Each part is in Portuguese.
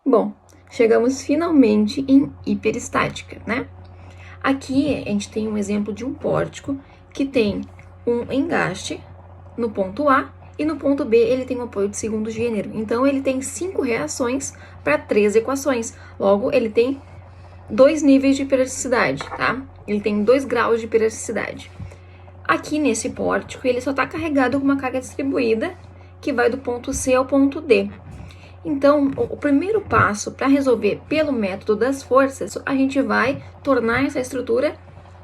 Bom, chegamos finalmente em hiperestática, né? Aqui a gente tem um exemplo de um pórtico que tem um engaste no ponto A e no ponto B ele tem um apoio de segundo gênero. Então ele tem 5 reações para 3 equações. Logo, ele tem 2 níveis de periodicidade, tá? Ele tem 2 graus de periodicidade. Aqui nesse pórtico ele só está carregado com uma carga distribuída que vai do ponto C ao ponto D. Então, o primeiro passo para resolver pelo método das forças, a gente vai tornar essa estrutura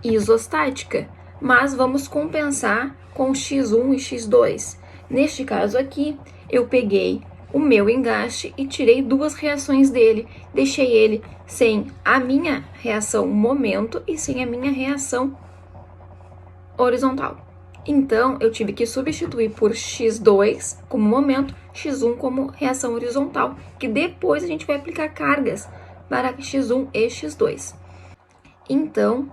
isostática, mas vamos compensar com x1 e x2. Neste caso aqui, eu peguei o meu engaste e tirei 2 reações dele, deixei ele sem a minha reação momento e sem a minha reação horizontal. Então, eu tive que substituir por x2 como momento, x1 como reação horizontal, que depois a gente vai aplicar cargas para x1 e x2. Então,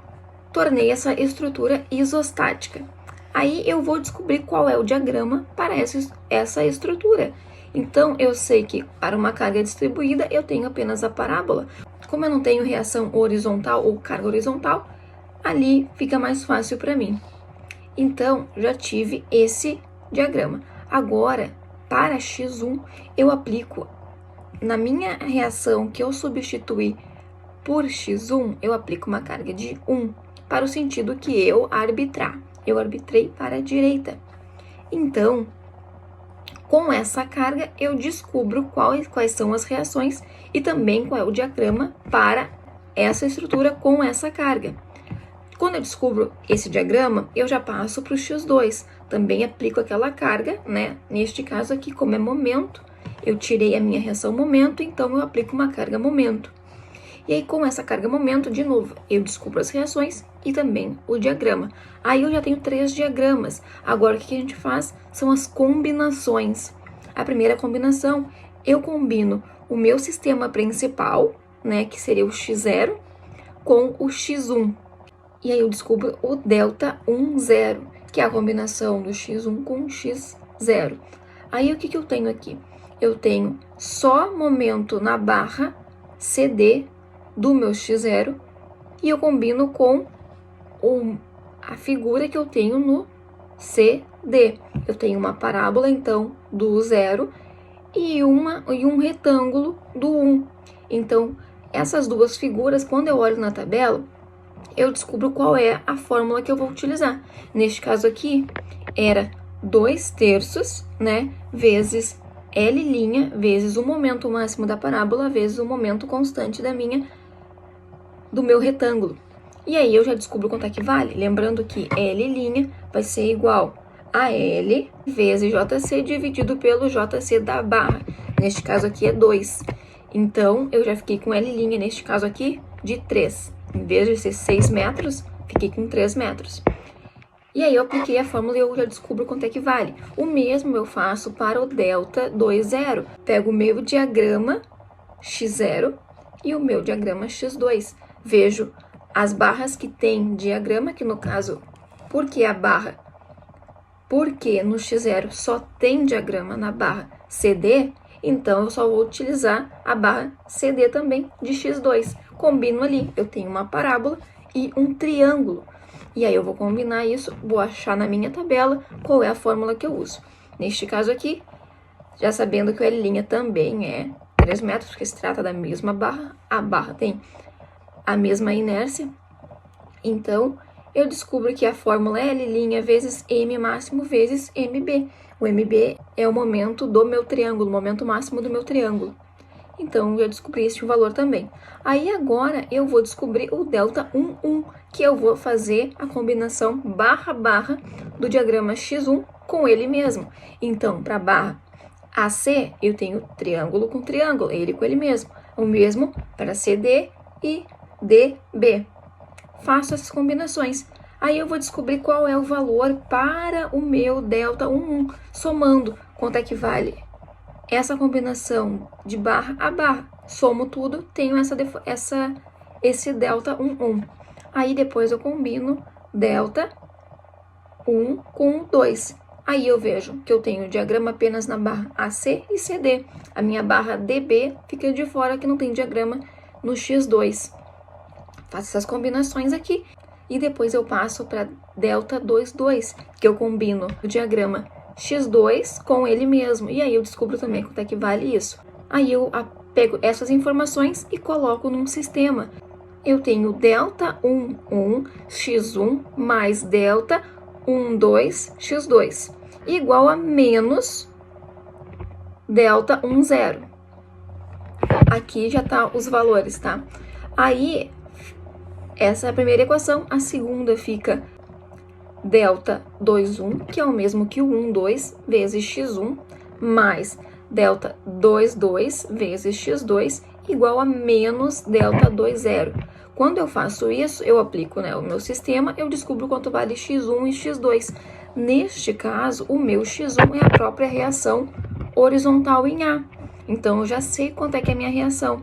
tornei essa estrutura isostática. Aí eu vou descobrir qual é o diagrama para essa estrutura. Então, eu sei que para uma carga distribuída eu tenho apenas a parábola. Como eu não tenho reação horizontal ou carga horizontal, ali fica mais fácil para mim. Então, já tive esse diagrama. Agora, para x1, eu aplico, na minha reação que eu substituí por x1, eu aplico uma carga de 1, para o sentido que eu arbitrar. Eu arbitrei para a direita. Então, com essa carga, eu descubro quais são as reações e também qual é o diagrama para essa estrutura com essa carga. Quando eu descubro esse diagrama, eu já passo para o x2. Também aplico aquela carga, né? Neste caso aqui, como é momento, eu tirei a minha reação momento, então eu aplico uma carga momento. E aí, com essa carga momento, de novo, eu descubro as reações e também o diagrama. Aí eu já tenho 3 diagramas. Agora, o que a gente faz são as combinações. A primeira combinação, eu combino o meu sistema principal, né? Que seria o x0, com o x1. E aí eu descubro o delta 1, 0, que é a combinação do x1 com o x0. Aí o que eu tenho aqui? Eu tenho só momento na barra CD do meu x0 e eu combino com a figura que eu tenho no CD. Eu tenho uma parábola, então, do 0 e um retângulo do 1. Então, essas duas figuras, quando eu olho na tabela, eu descubro qual é a fórmula que eu vou utilizar. Neste caso aqui, era 2/3, né, vezes L', vezes o momento máximo da parábola, vezes o momento constante do meu retângulo. E aí, eu já descubro quanto é que vale. Lembrando que L' vai ser igual a L vezes JC dividido pelo JC da barra. Neste caso aqui é 2. Então, eu já fiquei com L', neste caso aqui, de 3. Em vez de ser 6 metros, fiquei com 3 metros. E aí eu apliquei a fórmula e eu já descubro quanto é que vale. O mesmo eu faço para o delta 2, 0. Pego o meu diagrama x0 e o meu diagrama x2. Vejo as barras que tem diagrama, que no caso, porque no x0 só tem diagrama na barra CD, então eu só vou utilizar a barra CD também de x2. Combino ali, eu tenho uma parábola e um triângulo. E aí eu vou combinar isso, vou achar na minha tabela qual é a fórmula que eu uso. Neste caso aqui, já sabendo que o L' também é 3 metros, porque se trata da mesma barra, a barra tem a mesma inércia. Então, eu descubro que a fórmula é L' vezes M máximo vezes MB. O MB é o momento do meu triângulo, o momento máximo do meu triângulo. Então, eu descobri este valor também. Aí, agora, eu vou descobrir o delta 1, 1, que eu vou fazer a combinação barra do diagrama x1 com ele mesmo. Então, para a barra AC, eu tenho triângulo com triângulo, ele com ele mesmo. O mesmo para CD e DB. Faço essas combinações. Aí eu vou descobrir qual é o valor para o meu delta 1, 1, somando quanto é que vale essa combinação de barra a barra. Somo tudo, tenho esse delta 1, 1. Aí depois eu combino delta 1 com 2. Aí eu vejo que eu tenho o diagrama apenas na barra AC e CD. A minha barra DB fica de fora, que não tem diagrama no X2. Faço essas combinações aqui e depois eu passo para delta 22, que eu combino o diagrama X2 com ele mesmo. E aí eu descubro também quanto é que vale isso. Aí eu pego essas informações e coloco num sistema. Eu tenho delta 11 x1 mais delta 12 x2 igual a menos delta 10. Aqui já tá os valores, tá? Aí, essa é a primeira equação. A segunda fica delta 21, que é o mesmo que o 12 vezes x1, mais delta 22 vezes x2, igual a menos delta 20. Quando eu faço isso, eu aplico, né, o meu sistema, eu descubro quanto vale x1 e x2. Neste caso, o meu x1 é a própria reação horizontal em A. Então, eu já sei quanto é que é a minha reação.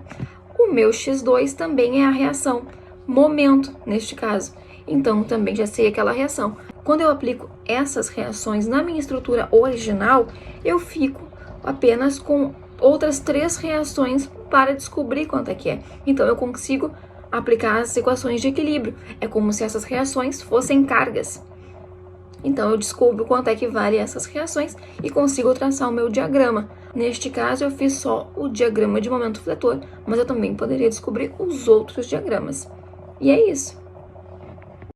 O meu x2 também é a reação momento, neste caso. Então, também já sei aquela reação. Quando eu aplico essas reações na minha estrutura original, eu fico apenas com outras 3 reações para descobrir quanto é que é. Então, eu consigo aplicar as equações de equilíbrio. É como se essas reações fossem cargas. Então, eu descubro quanto é que vale essas reações e consigo traçar o meu diagrama. Neste caso, eu fiz só o diagrama de momento fletor, mas eu também poderia descobrir os outros diagramas. E é isso.